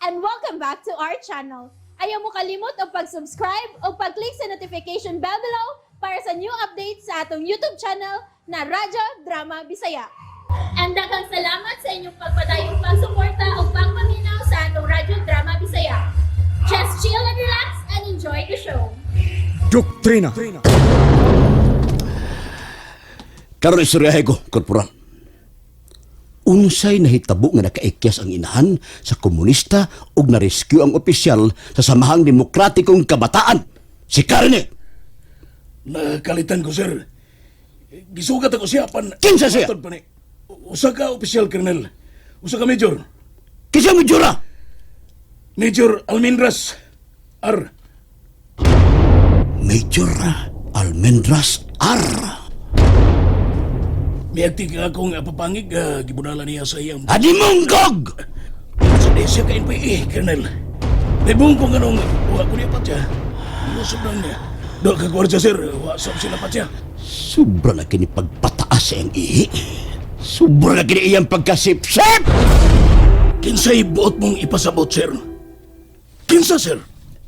and welcome back to our channel. Ayaw mo kalimot o pag-subscribe o pag-click sa notification bell below para sa new updates sa atong YouTube channel na Radyo Drama Bisaya. And daghang salamat sa inyong pagpadayong pagsuporta o pagpaminaw sa atong Radyo Drama Bisaya. Just chill and relax and enjoy the show. Doktrina. Karon istoryahe ko, Korporal. Unsay nahitabo nga nakaikyas ang inahan sa komunista ug na-rescue ang opisyal sa Samahang Demokratikong Kabataan, si Karne. Nakalitan ko, sir. Gisugat ako siya pan... Kinsa siya? Usa ka opisyal, Colonel. Usa ka major. Kisa mo jura? Major Almendras R. Major Almendras R. Miagti ka akong apapangig, gibunala niya sa iyang... Adimunggog! Sa desya ka NPA, Colonel. Naibong kong anong... Huwag ko niya patya. Lusog lang niya. Doon ka gwardiya, sir. Huwag sila patya. Sobra na kini pagpataas sa iyang ihi. Sobra na kini iyang pagkasip-sip! Kinsa'y buot mong ipasabot, sir? Kinsa, sir?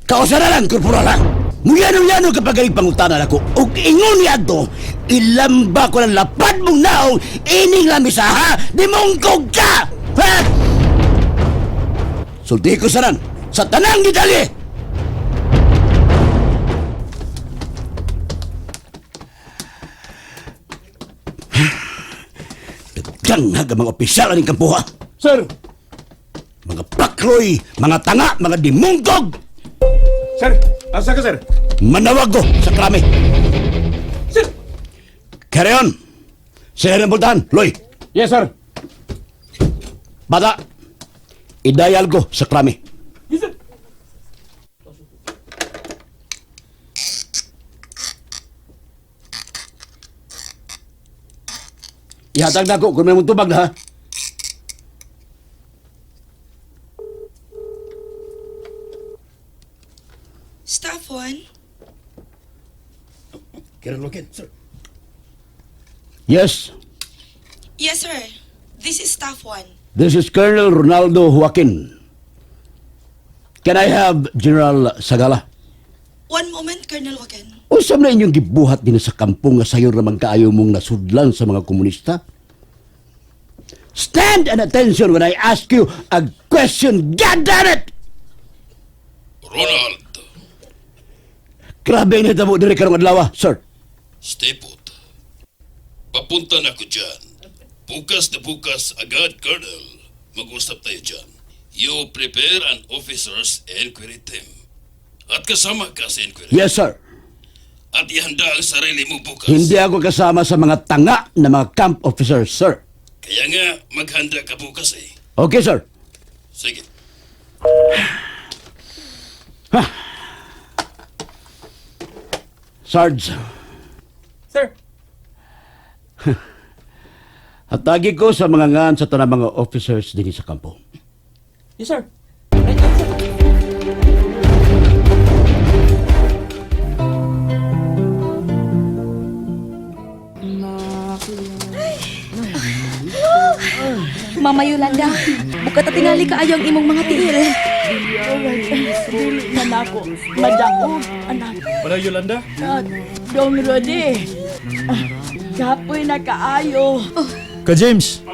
Kausa na lang, Korporal, ha? Muyano-yano kapag ay pangutanan ako o ingon niya to, ilamba ko ng lapad mong naong ining lamisa, ha? Dimungkog ka! Ha? Sulti ko sanan, sa tanang gidali! Dagdag nga mga opisyal aning kampuha. Sir! Mga pakloy, mga tanga, mga dimungkog! Sir! Asa ka, sir? Manawag ko sa krami. Sir! Carry on! Sir ng bultahan, Loy. Yes, sir. Bata, idayal ko sa krami. Yes, sir. Ihatag na ko kung may mong tubag na, ha? Staff 1? Colonel Loken, sir. Yes, Yes, sir. This is Staff 1. this is Colonel Ronaldo Joaquin. Can I have General Sagala? One moment, Colonel Wagen. Usam na inyong gibuhat din sa kampong nga sayo ramang kaayo mong nasudlan sa mga komunista? Stand and attention when I ask you a question, God damn it! Ronald, Grabe ang nitabo diri karong adlaw, sir. stay put. Papunta na ko dyan. Bukas na bukas agad, Colonel. Mag-usap tayo dyan. You prepare an officer's inquiry team. At kasama ka sa inquiry. Yes, sir. At ihanda ang sarili mo bukas. Hindi ako kasama sa mga tanga na mga camp officers, sir. Kaya nga, maghanda ka bukas eh. Okay, sir. Sige. Sarge, Sir. hatagi ko sa mga ngan sa tanang mga officers din sa kampo. Yes, sir. Mama Yolanda, bukat at tingali ka ayong imong mga tiil. Manako, madaog, anak. Para Yolanda? Dong Rodi. Kapoy na kaayo. Ka James.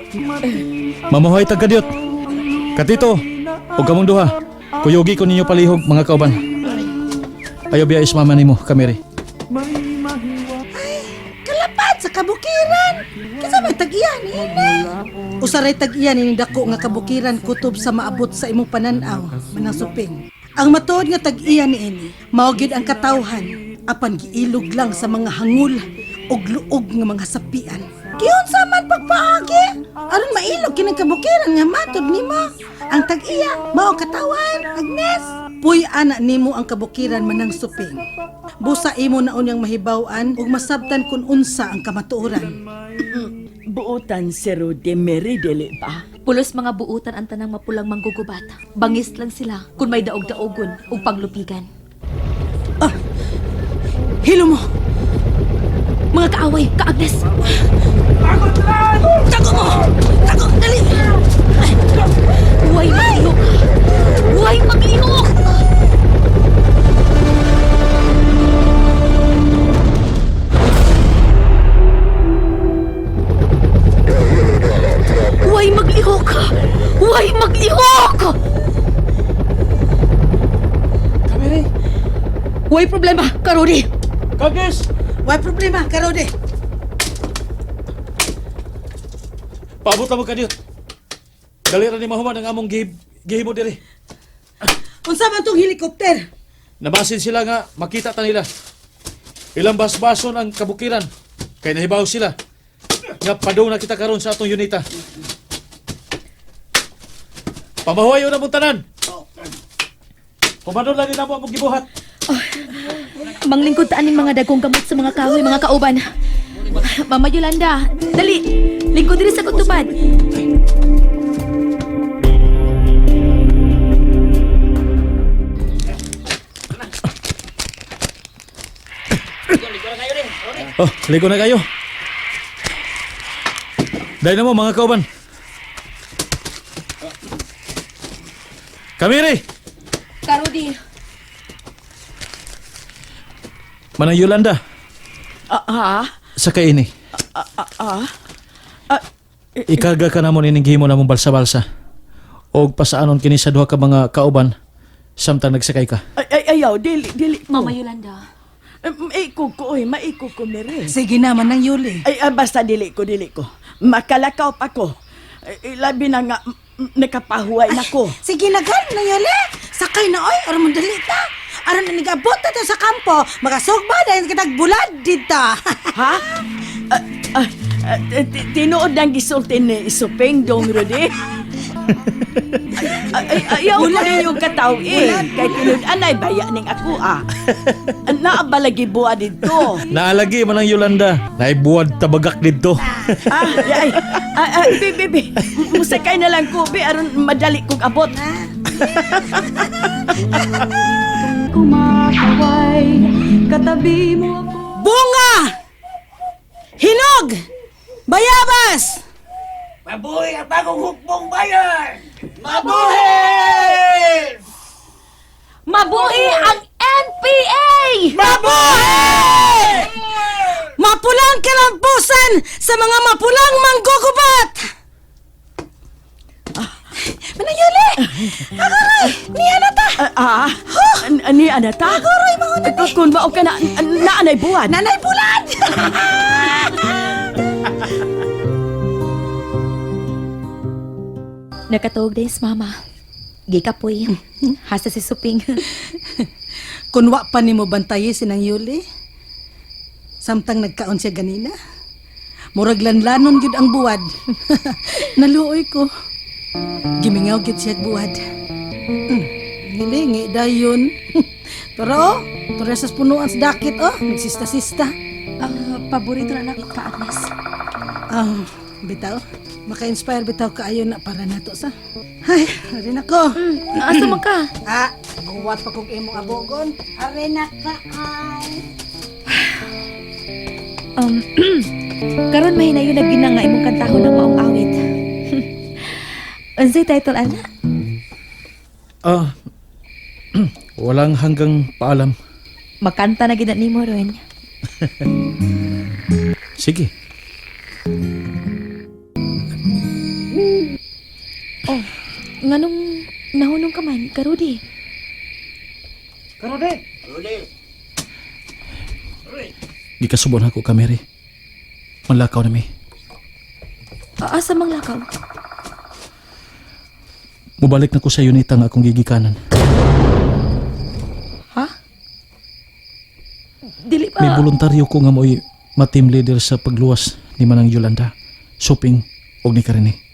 Mamuhay tag kadyot. Katito, o kamong duha. Kuyogi ko ninyo palihog mga kauban. Ayaw biya ismama nimo, kamere. Kalapad sa kabukiran. Kinsa may tag-iyan ini? Usaray tag-iyan ini dako nga kabukiran kutob sa maabot sa imong pananaw, manang suping. Ang matuod nga tag-iyan ini, mao gyud ang katawhan apan giilog lang sa mga hangul ug luog nga mga sapian. Kiunsa man pagpaagi? Aron mailog kinang kabukiran nga matud nimo. Ang tag-iya mao katawan, Agnes. Puy ana nimo ang kabukiran manang suping. Busa imo na unyang mahibaw-an ug masabtan kun unsa ang kamatuoran. Buutan si Rodi Mary dili ba? Pulos mga buutan ang tanang mapulang manggugubat. Bangis lang sila kung may daog-daogon o panglupigan. Hilo mo! Mga kaaway, ka-Agnes! Tago mo! Tago! Dali! Huwag mahilo ka! maglihok! Kamiri! Way problema, Karudi. Kagis! Why problema, Karode? Paabot na mo kadiyot. Dali ra ni mahuman ang among gihimo diri. Unsa man tong helicopter? Nabasin sila nga makita ta nila. Ilang basbason ang kabukiran. Kay nahibaw sila. Nga padaw na kita karon sa atong unita. Pamahuayo na mong tanan. Kumano lang din na mo ang gibuhat. Manglingkod taan ning mga dagkong gamot sa mga kahoy, mga kauban. Mama Yolanda, dali. Lingkod diri sa kutubad. Oh, ligo na kayo. Dahil na mo mga kauban. Kamiri! Karudi. Manang Yolanda, sa kaini. Ikarga ka namon ining gihimo namong balsa-balsa. O pasaanon kini sa duha ka mga kauban samtang nagsakay ka. Ayaw, dili ko. Mama Yolanda. Maiko ko, maiko ko, Mary. Sige naman ng Yuli. Basta dili ko. Makalakaw pa ko. Labi na nga, nakapahuay na ko. Sige na gan ng Yuli. Sakay na oy, aron mo dali ta. Aron na nigabot na ta sa kampo. Makasugba dahil kitag bulad dito. Ha? Tinuod ng gisulti ni Isupeng dong, Rudy. Ayaw ko rin yung kataw Kay tinuod anay baya ning ako Naabalagi buwa dito. Naalagi manang Yolanda, naibuwad tabagak dito. Bibi, musakay na lang ko, aron madali kong abot. Kumakaway, katabi mo ako. Bunga! Hinog! Bayabas! Mabuhay ang bagong hukbong bayan! Mabuhi ang NPA! Mabuhay! Mapulang kalampusan sa mga mapulang manggugubat! Manang Yuli! Agoy! Niya na ta! Ni anata? Agoy, mauna ni! Kung mao ka na anay buwan. Nanay Bulan! Nakatuog din si Mama. Gikapoy. Hasa si Suping. Kunwa pa ni mo bantayi sinang Yuli. Samtang nagkaon siya ganina. Murag lanlanon gid ang buwad. Naluoy ko. Gimingaw gid siya buwad. Hilingi dayon. Pero, sa punuan sa dakit, nagsista-sista. Paborito na ako ka, Agnes. Bitaw. Maka-inspire bitaw kaayo na para nato sa. Ay, rin ako. Asa man ka? Buwat pa kong imong abogon. Are na ka, ay. Karon mahinayon na ginanga imong kantahon ng maong awit. Unsay title ana? Walang hanggang paalam. Makanta na gid nimo ron. Sige. Nganong nahunong ka man, Karudi? Gikasubon ako Kamiri. Manlakaw na mi. Asa mang lakaw? Mubalik na ko sa unita nga akong gigikanan. Ha? Dili pa. May voluntaryo ko nga mo'y ma-team leader sa pagluwas ni Manang Yolanda, Suping og ni Karine.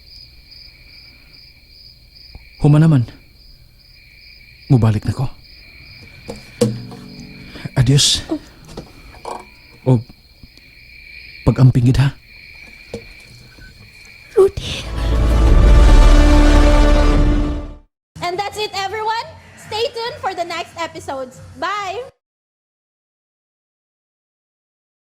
Huma naman. Mubalik na ko. Adios. O pag-ampingid ha. Rudy. And that's it, everyone. Stay tuned for the next episodes. Bye!